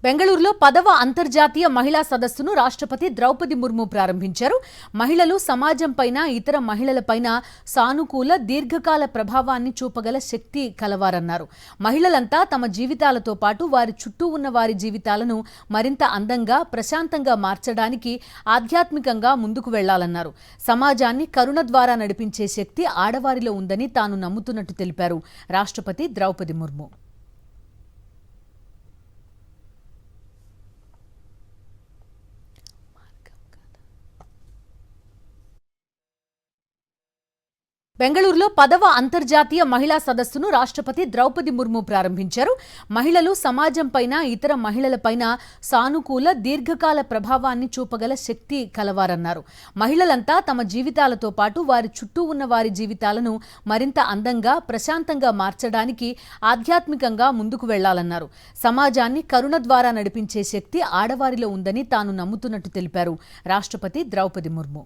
బెంగళూరులో 10వ అంతర్జాతీయ మహిళా సదస్సును రాష్ట్రపతి ద్రౌపది ముర్ము ప్రారంభించారు. మహిళలు సమాజంపైన, ఇతర మహిళలపైన సానుకూల, దీర్ఘకాల ప్రభావాన్ని చూపగల శక్తి కలవారన్నారు. మహిళలంతా తమ జీవితాలతో పాటు వారి చుట్టూ ఉన్న వారి జీవితాలను మరింత అందంగా, ప్రశాంతంగా మార్చడానికి ఆధ్యాత్మికంగా ముందుకు వెళ్లాలన్నారు. సమాజాన్ని కరుణ ద్వారా నడిపించే శక్తి ఆడవారిలో ఉందని తాను నమ్ముతున్నట్టు తెలిపారు రాష్ట్రపతి ద్రౌపది ముర్ము. బెంగళూరులో 10వ అంతర్జాతీయ మహిళా సదస్సును రాష్ట్రపతి ద్రౌపది ముర్ము ప్రారంభించారు. మహిళలు సమాజంపైన, ఇతర మహిళలపైన సానుకూల, దీర్ఘకాల ప్రభావాన్ని చూపగల శక్తి కలవారన్నారు. మహిళలంతా తమ జీవితాలతో పాటు వారి చుట్టూ ఉన్న వారి జీవితాలను మరింత అందంగా, ప్రశాంతంగా మార్చడానికి ఆధ్యాత్మికంగా ముందుకు వెళ్లాలన్నారు. సమాజాన్ని కరుణ ద్వారా నడిపించే శక్తి ఆడవారిలో ఉందని తాను నమ్ముతున్నట్టు తెలిపారు రాష్ట్రపతి ద్రౌపది ముర్ము.